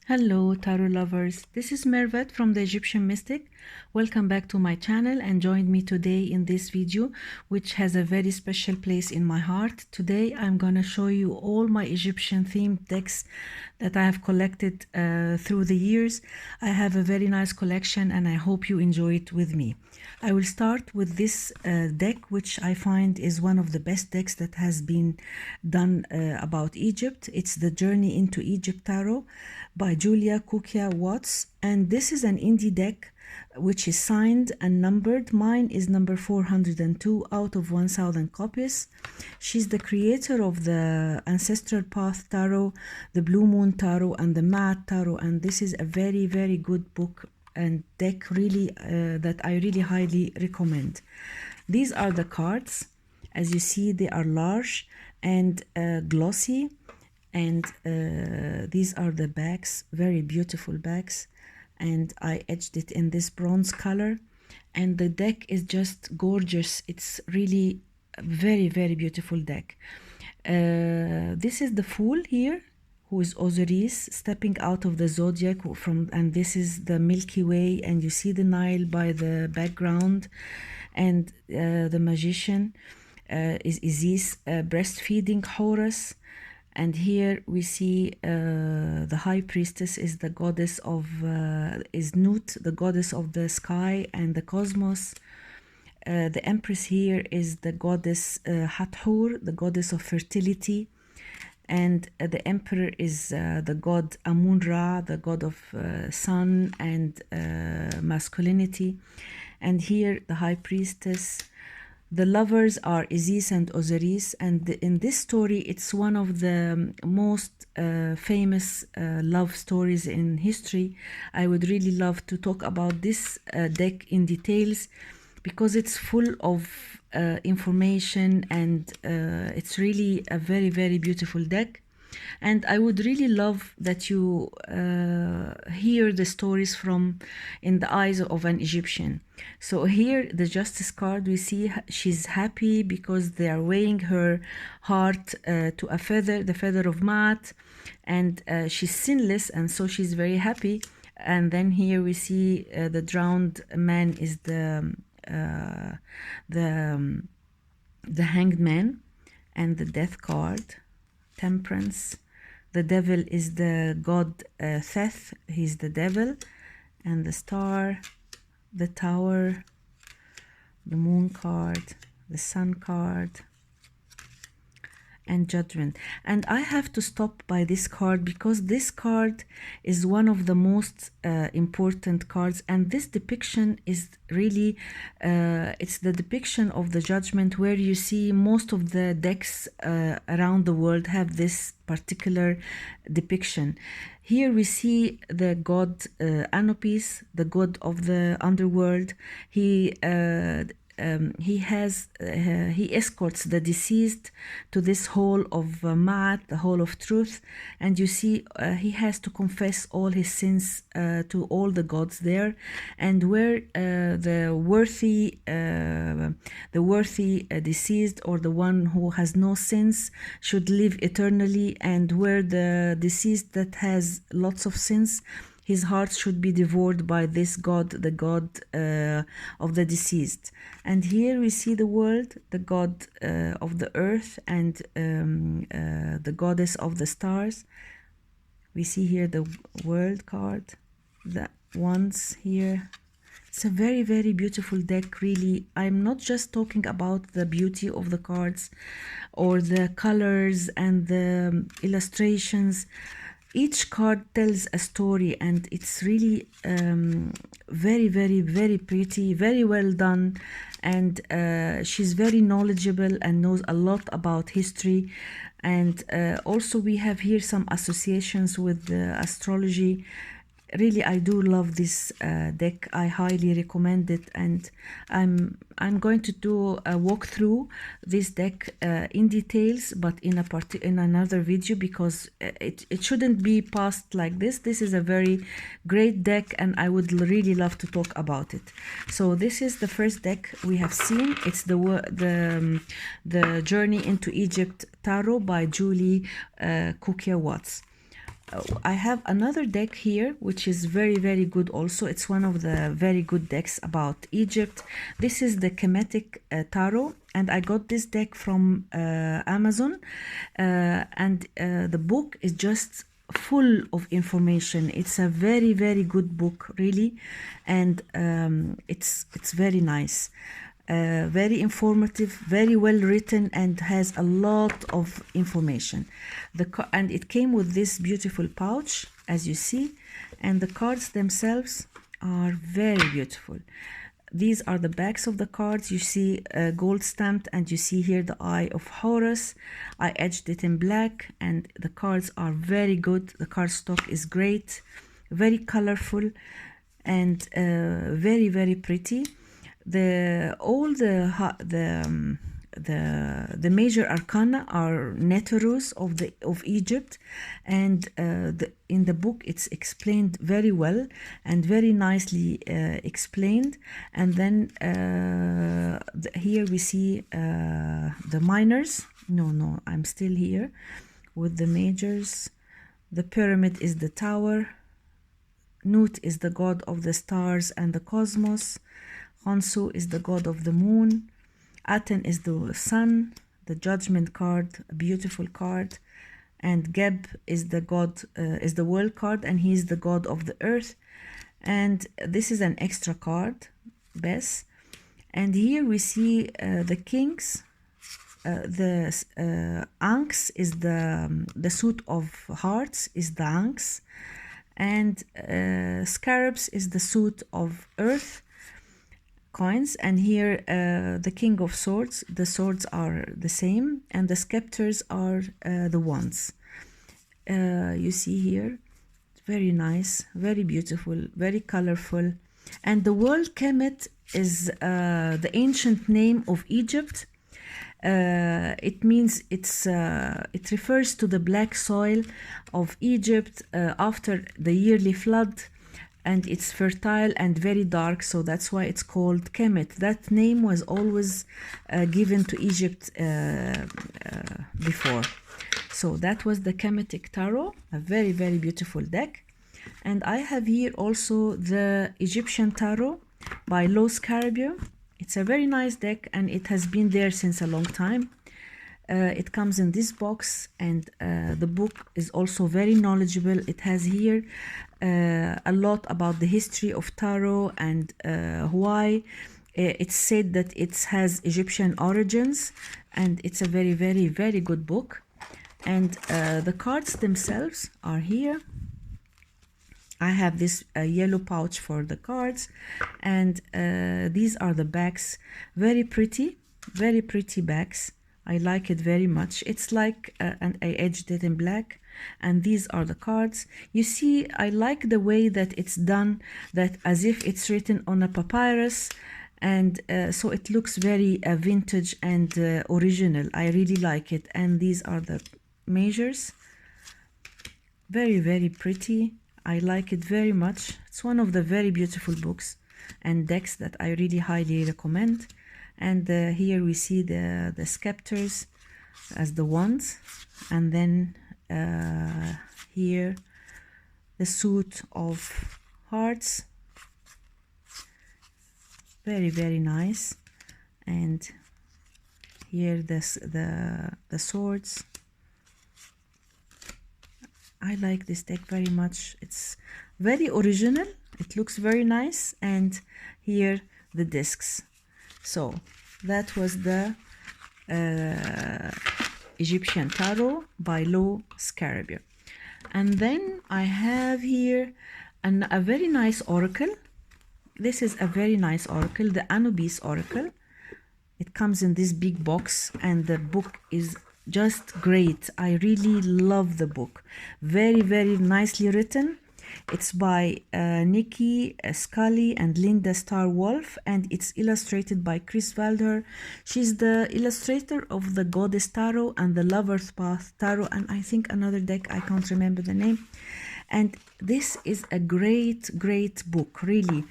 Hello tarot lovers, this is Mervet from the Egyptian Mystic. Welcome back to my channel and join me today in this video which has a very special place in my heart. Today I'm gonna show you all my Egyptian themed decks that I have collected through the years. I have a very nice collection and I hope you enjoy it with me. I will start with this deck, which I find is one of the best decks that has been done about Egypt. It's the Journey into Egypt Tarot by Julia Kukia Watts, and this is an indie deck which is signed and numbered. Mine is number 402 out of 1000 copies. She's the creator of the Ancestral Path Tarot, the Blue Moon Tarot, and the Mad Tarot, and this is a very, very good book and deck really that I really highly recommend. These are the cards. As you see, they are large and glossy, and these are the backs, very beautiful backs, and I etched it in this bronze color, and the deck is just gorgeous. It's really a very, very beautiful deck. This is the Fool here, who is Osiris stepping out of the zodiac and this is the Milky Way, and you see the Nile by the background, and the Magician is Isis breastfeeding Horus, and here we see the High Priestess is the goddess of is Nut, the goddess of the sky and the cosmos. The Empress here is the goddess Hathor, the goddess of fertility. And the Emperor is the god Amun-Ra, the god of sun and masculinity. And here the High Priestess. The lovers are Isis and Osiris, and in this story it's one of the most famous love stories in history. I would really love to talk about this deck in details because it's full of information, and it's really a very, very beautiful deck. And I would really love that you hear the stories from in the eyes of an Egyptian. So here the Justice card, we see she's happy because they are weighing her heart to a feather, the feather of Maat, and she's sinless, and so she's very happy. And then here we see the drowned man is the Hanged Man, and the Death card, Temperance. The devil is the god Theth, he's the devil, and the Star, the Tower, the Moon card, the Sun card, and Judgment. And I have to stop by this card because this card is one of the most important cards, and this depiction is really it's the depiction of the Judgment, where you see most of the decks around the world have this particular depiction. Here we see the god Anubis, the god of the underworld. He escorts the deceased to this hall of Ma'at, the hall of truth, and you see he has to confess all his sins to all the gods there, and where the worthy deceased, or the one who has no sins, should live eternally, and where the deceased that has lots of sins, his heart should be devoured by this god, the god of the deceased. And here we see the world, the god of the earth, and the goddess of the stars. We see here the world card, the wands here. It's a very, very beautiful deck, really. I'm not just talking about the beauty of the cards or the colors and the illustrations. Each card tells a story, and it's really very, very, very pretty, very well done, and she's very knowledgeable and knows a lot about history. And also we have here some associations with the astrology. Really, I do love this deck. I highly recommend it, and I'm going to do a walkthrough this deck in details, but in another video, because it shouldn't be passed like this. This is a very great deck, and I would really love to talk about it. So this is the first deck we have seen. It's the Journey into Egypt Tarot by Julie Kukia Watts. I have another deck here which is very good also. It's one of the very good decks about Egypt. This is the Kemetic Tarot, and I got this deck from Amazon, and the book is just full of information. It's a very good book, really, and it's very nice. Very informative, very well written, and has a lot of information. And it came with this beautiful pouch, as you see, and the cards themselves are very beautiful. These are the backs of the cards. You see gold stamped, and you see here the Eye of Horus. I edged it in black, and the cards are very good. The cardstock is great, very colorful, and very pretty. All the major arcana are Neterus of Egypt, and in the book it's explained very well and very nicely explained. And then here we see the minors. No, I'm still here with the majors. The pyramid is the tower. Nut is the god of the stars and the cosmos. Khonsu is the god of the moon. Aten is the sun, the judgment card, a beautiful card. And Geb is the god, is the world card, and he is the god of the earth. And this is an extra card, Bes. And here we see the kings. The Ankhs is the suit of hearts, is the Ankhs. And Scarabs is the suit of earth. Coins, and here the King of Swords, the swords are the same, and the scepters are the wands. You see here, very nice, very beautiful, very colorful. And the word Kemet is the ancient name of Egypt. It means it refers to the black soil of Egypt after the yearly flood. And it's fertile and very dark, so that's why it's called Kemet. That name was always given to Egypt before. So that was the Kemetic Tarot, a very beautiful deck. And I have here also the Egyptian Tarot by Los Caribbean. It's a very nice deck, and it has been there since a long time. It comes in this box, and the book is also very knowledgeable. It has here a lot about the history of tarot and why it's said that it has Egyptian origins, and it's a very good book. And the cards themselves are here. I have this yellow pouch for the cards, and these are the backs. Very pretty backs. I like it very much. It's like, and I edged it in black, and these are the cards. You see, I like the way that it's done, that as if it's written on a papyrus, and so it looks very vintage and original. I really like it. And these are the measures. Very pretty. I like it very much. It's one of the very beautiful books and decks that I really highly recommend. And here we see the scepters as the wands, and then here the suit of hearts. Very nice. And here the swords. I like this deck very much. It's very original. It looks very nice. And here the discs. So that was the Egyptian Tarot by Los Caribbean. And then I have here a very nice oracle. This is a very nice oracle, the Anubis oracle. It comes in this big box, and the book is just great. I really love the book. Very nicely written. It's by Nikki Scully and Linda Star Wolf, and it's illustrated by Chris Valder. She's the illustrator of the Goddess Tarot and the Lover's Path Tarot, and I think another deck, I can't remember the name. And this is a great book, really.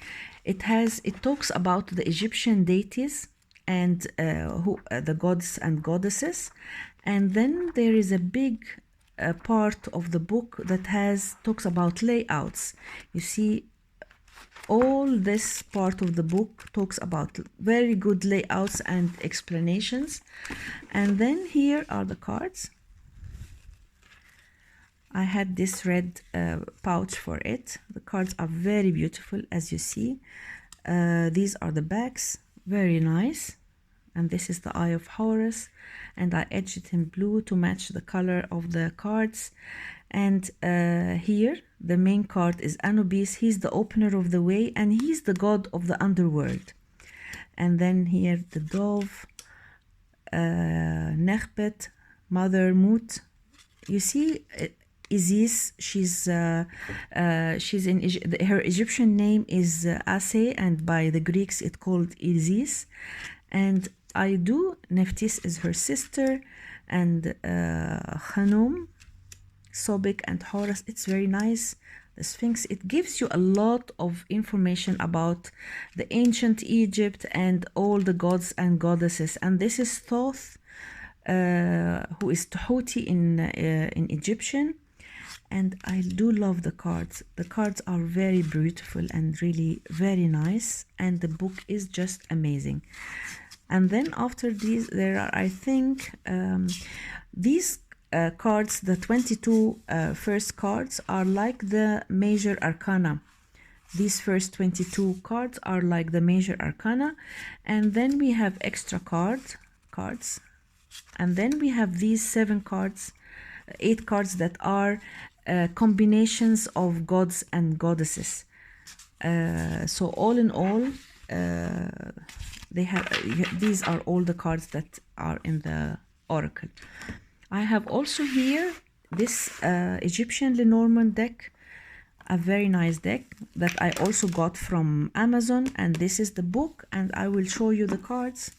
It talks about the Egyptian deities and the gods and goddesses, and then there is a big a part of the book that talks about layouts. You see, all this part of the book talks about very good layouts and explanations. And then here are the cards. I had this red pouch for it. The cards are very beautiful, as you see. These are the backs, very nice. And this is the Eye of Horus, and I edged it in blue to match the color of the cards. And here the main card is Anubis. He's the opener of the way, and he's the god of the underworld. And then here the dove, Nekhbet, Mother Mut. You see, Isis, she's in her Egyptian name is Auset, and by the Greeks it's called Isis. And Nephthys is her sister, and Khanum, Sobek, and Horus. It's very nice. The Sphinx, it gives you a lot of information about the ancient Egypt and all the gods and goddesses. And this is Thoth, who is Tahuti in Egyptian. And I do love the cards. The cards are very beautiful and really very nice, and the book is just amazing. And then after these, there are, I think, these cards, the 22 first cards, are like the major arcana. These first 22 cards are like the major arcana. And then we have extra cards. And then we have these 8 cards that are combinations of gods and goddesses. So all in all, these are all the cards that are in the oracle. I have also here this Egyptian Lenormand deck, a very nice deck that I also got from Amazon, and this is the book, and I will show you the cards.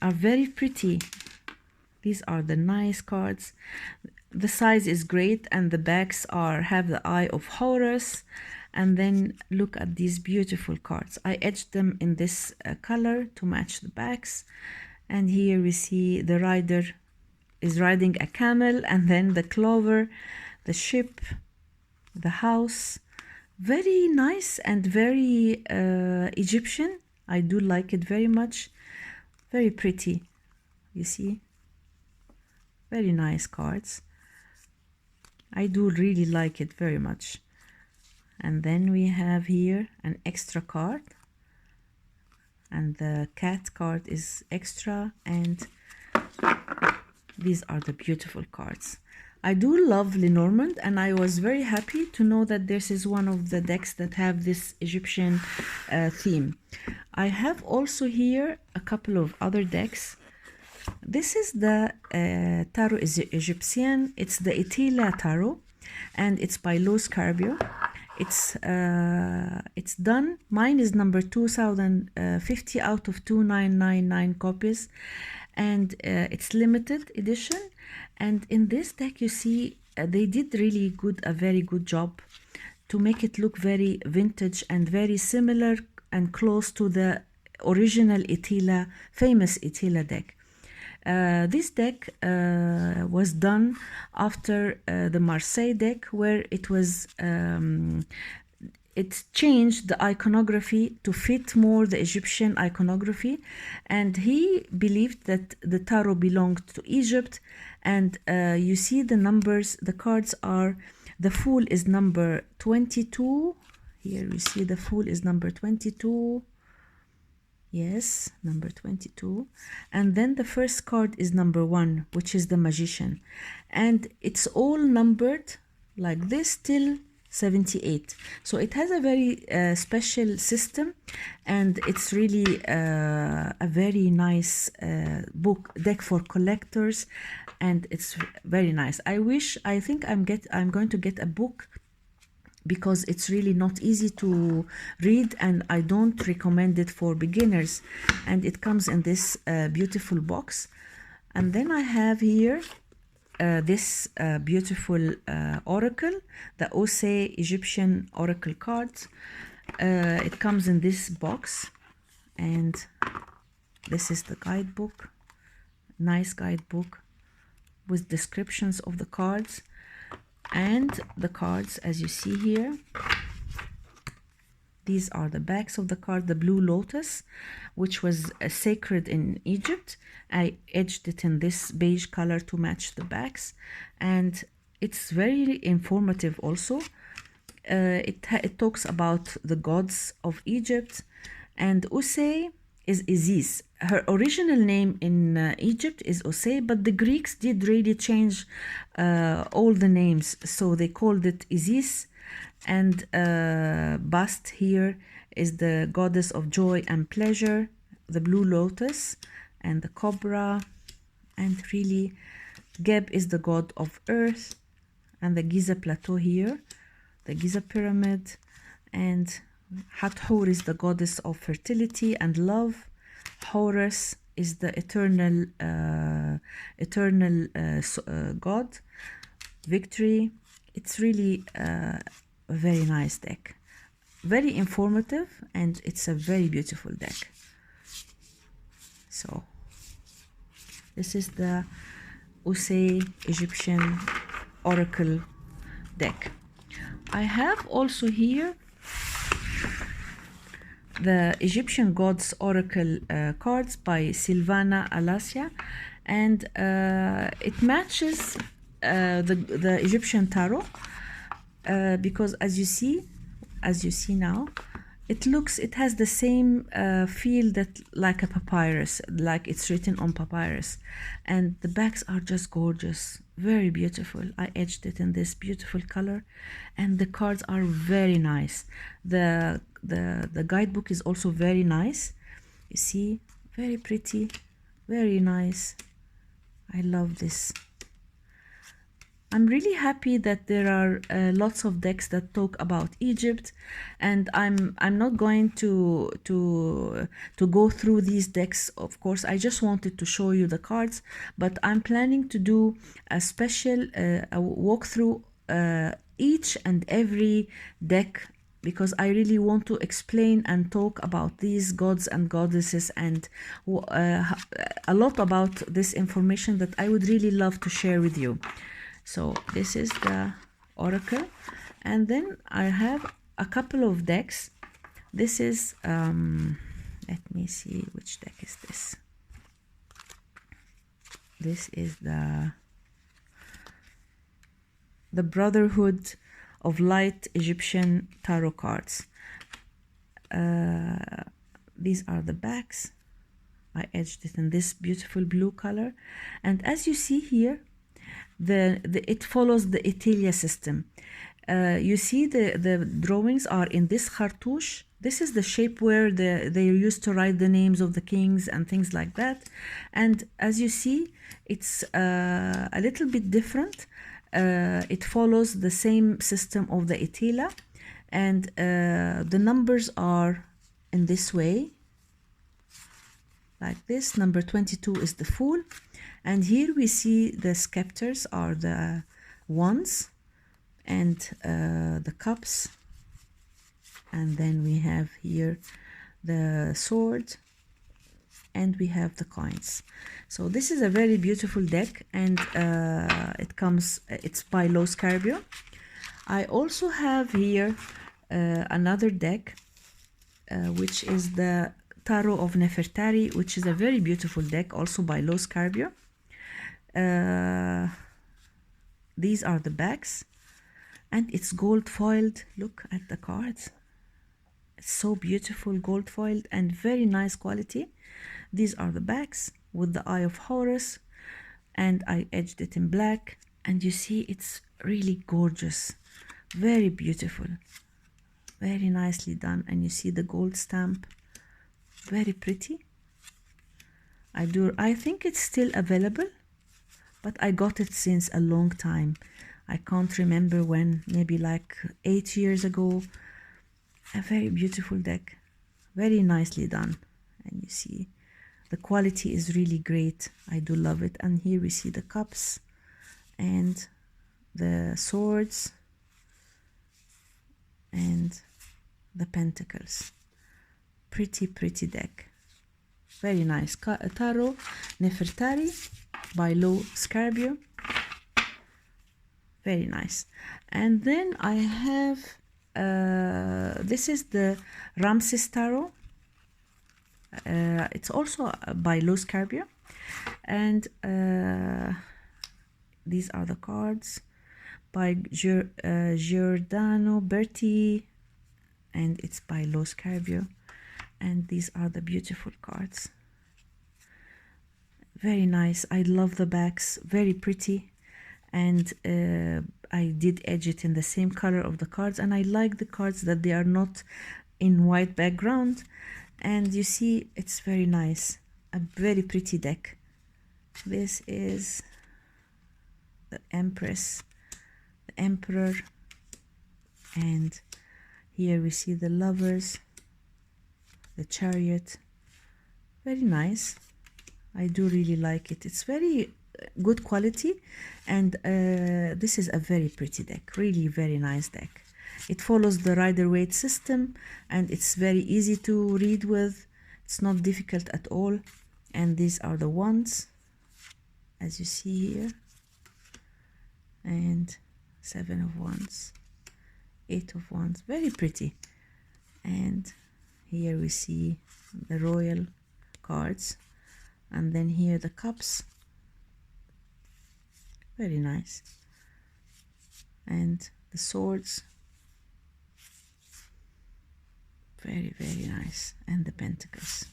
Are very pretty. These are the nice cards. The size is great, and the backs have the Eye of Horus. And then look at these beautiful cards. I edged them in this color to match the backs. And here we see the rider is riding a camel, and then the clover, the ship, the house. Very nice and very Egyptian. I do like it very much. Very pretty, you see. Very nice cards. I do really like it very much. And then we have here an extra card, and the cat card is extra, and these are the beautiful cards. I do love Lenormand, and I was very happy to know that this is one of the decks that have this Egyptian theme. I have also here a couple of other decks. This is the Tarot Egyptiene. It's the Etila Tarot, and it's by Los Carbio. It's done. Mine is number 2050 out of 2999 copies, and it's limited edition. And in this deck, you see, they did really a very good job to make it look very vintage and very similar and close to the original Etila, famous Etila deck. This deck was done after the Marseille deck, where it was it changed the iconography to fit more the Egyptian iconography, and he believed that the tarot belonged to Egypt. And you see the numbers, the cards are, the Fool is number 22. Here we see the Fool is number 22. Yes, number 22. And then the first card is number 1, which is the Magician. And it's all numbered like this till 78. So it has a very special system, and it's really a very nice deck for collectors, and it's very nice. I think I'm going to get a book, because it's really not easy to read, and I don't recommend it for beginners. And it comes in this beautiful box. And then I have here this beautiful oracle, the Auset Egyptian oracle cards. It comes in this box, and this is the guidebook, nice guidebook. with descriptions of the cards. And the cards, as you see here, these are the backs of the card. The blue lotus, which was sacred in Egypt. I edged it in this beige color to match the backs, and it's very informative also. It talks about the gods of Egypt, and Auset is Isis. Her original name in Egypt is Auset, but the Greeks did really change all the names, so they called it Isis. And bust here is the goddess of joy and pleasure, the blue lotus and the cobra, and really Geb is the god of earth, and the Giza plateau here, the Giza pyramid, and Hathor is the goddess of fertility and love. Horus is the eternal god, victory. It's really a very nice deck, very informative, and it's a very beautiful deck. So this is the Auset Egyptian Oracle deck. I have also here the Egyptian Gods Oracle cards by Silvana Alasia, and it matches the Egyptian Tarot because as you see now, it has the same feel that like a papyrus, like it's written on papyrus, and the backs are just gorgeous, very beautiful. I edged it in this beautiful color, and the cards are very nice. The guidebook is also very nice. You see, very pretty, very nice. I love this. I'm really happy that there are lots of decks that talk about Egypt, and I'm not going to go through these decks. Of course, I just wanted to show you the cards, but I'm planning to do a special a walkthrough each and every deck, because I really want to explain and talk about these gods and goddesses, and a lot about this information that I would really love to share with you. So this is the oracle, and then I have a couple of decks. This is let me see, which deck is this. This is the Brotherhood of Light Egyptian Tarot cards. These are the backs. I edged it in this beautiful blue color, and as you see here, it follows the Italia system. You see the drawings are in this cartouche. This is the shape where they used to write the names of the kings and things like that. And as you see, it's a little bit different. It follows the same system of the Italia, and the numbers are in this way, like this. Number 22 is the Fool. And here we see the scepters are the wands, and the cups, and then we have here the sword, and we have the coins. So this is a very beautiful deck, and it's by Los Carbio. I also have here another deck which is the Tarot of Nefertari, which is a very beautiful deck, also by Los Carbio. These are the backs, and it's gold foiled. Look at the cards. It's so beautiful, gold foiled, and very nice quality. These are the backs with the Eye of Horus, and I edged it in black, and you see it's really gorgeous, very beautiful, very nicely done. And you see the gold stamp, very pretty. I think it's still available, but I got it since a long time. I can't remember when, maybe like 8 years ago. A very beautiful deck, very nicely done. And you see the quality is really great. I do love it. And here we see the cups and the swords and the pentacles. Pretty deck, very nice. Tarot Nefertari by Los Carbio. Very nice. And then I have this is the Ramses Tarot. It's also by Los Carbier, and these are the cards by Giordano Berti, and it's by Los Carbier, and these are the beautiful cards. Very nice. I love the backs, very pretty, and I did edge it in the same color of the cards, and I like the cards that they are not in white background, and you see it's very nice, a very pretty deck. This is the Empress, the Emperor, and here we see the Lovers, the Chariot. Very nice. I do really like it. It's very good quality, and this is a very pretty deck, really very nice deck. It follows the Rider-Waite system, and it's very easy to read with. It's not difficult at all. And these are the wands, as you see here, and 7 of wands, 8 of wands, very pretty. And here we see the royal cards, and then here the cups, very nice, and the swords, very nice, and the pentacles.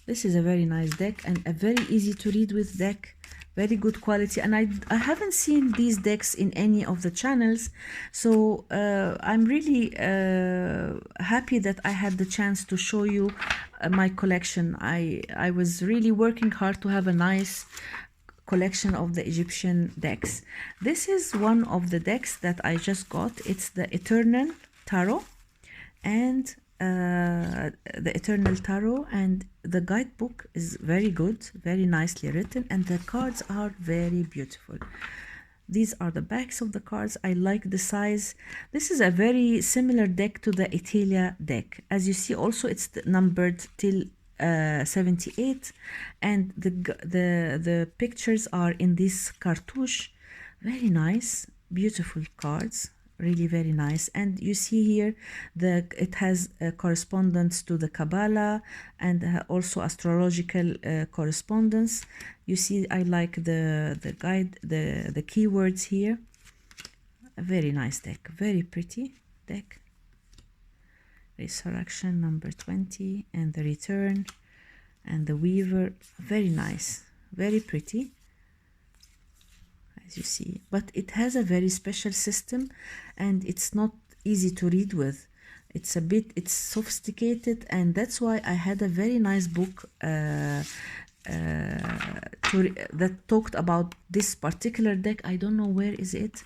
This is a very nice deck and a very easy to read with deck, very good quality, and I haven't seen these decks in any of the channels, so I'm really happy that I had the chance to show you my collection. I was really working hard to have a nice collection of the Egyptian decks. This is one of the decks that I just got. It's the Eternal Tarot, and the Eternal Tarot, and the guidebook is very good, very nicely written, and the cards are very beautiful. These are the backs of the cards. I like the size. This is a very similar deck to the Italia deck. As you see, also it's numbered till 78, and the pictures are in this cartouche. Very nice, beautiful cards, really very nice. And you see here it has a correspondence to the Kabbalah, and also astrological correspondence. You see, I like the guide, the keywords here. A very nice deck, very pretty deck. Resurrection number 20, and the Return, and the Weaver. Very nice, very pretty, as you see, but it has a very special system, and it's not easy to read with. It's sophisticated, and that's why I had a very nice book that talked about this particular deck. I don't know where is it,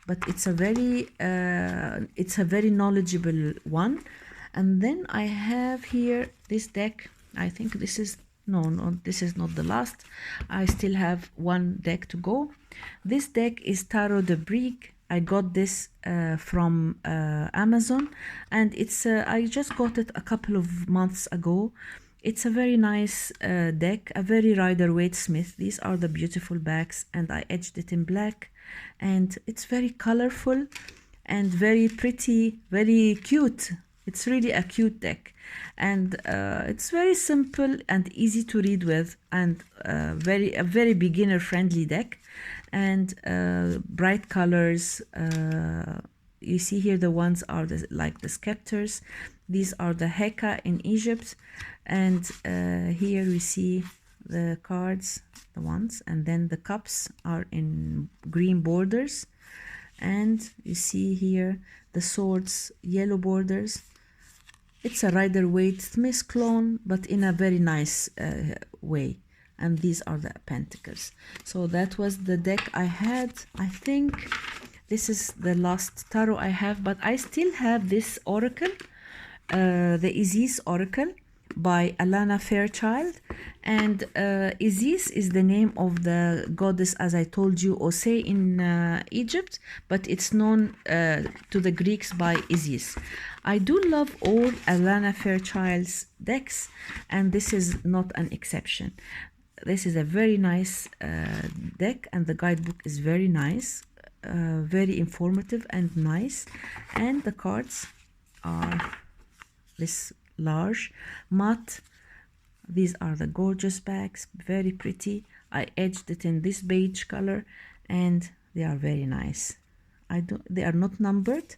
but it's a very knowledgeable one. And then I have here this deck. I think this is no, this is not the last. I still have one deck to go. This deck is Tarot de Brig. I got this from Amazon, and it's I just got it a couple of months ago. It's a very nice deck, a very Rider-Waite Smith. These are the beautiful backs, and I edged it in black, and it's very colorful and very pretty, very cute. It's really a cute deck, and it's very simple and easy to read with, and a very beginner friendly deck, and bright colors. You see here the ones are like the scepters. These are the Heka in Egypt, and here we see the cards, the ones, and then the cups are in green borders, and you see here the swords, yellow borders. It's a Rider-Waite Smith clone, but in a very nice way. And these are the pentacles. So that was the deck I had. I think this is the last tarot I have, but I still have this oracle, the Isis oracle by Alana Fairchild. And Isis is the name of the goddess, as I told you, Auset in Egypt, but it's known to the Greeks by Isis. I do love all Alana Fairchild's decks, and this is not an exception. This is a very nice deck, and the guidebook is very nice. very informative and nice, and the cards are this large matte. These are the gorgeous bags, very pretty. I edged it in this beige color and they are very nice. They are not numbered,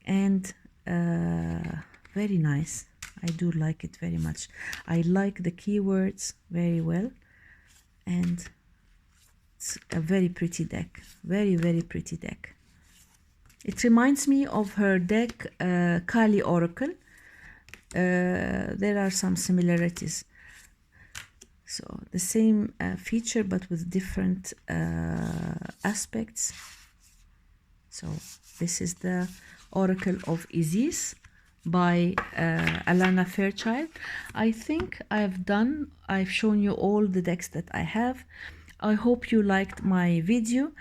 and very nice. I do like it very much. I like the keywords very well, and it's a very pretty deck. Very, very pretty deck. It reminds me of her deck, Kali Oracle. There are some similarities. So the same feature but with different aspects. So this is the Oracle of Isis by Alana Fairchild. I think I've shown you all the decks that I have. I hope you liked my video.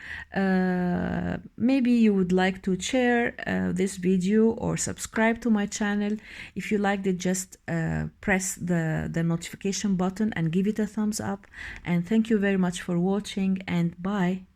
Maybe you would like to share this video or subscribe to my channel. If you liked it, just press the notification button and give it a thumbs up. And thank you very much for watching, and bye.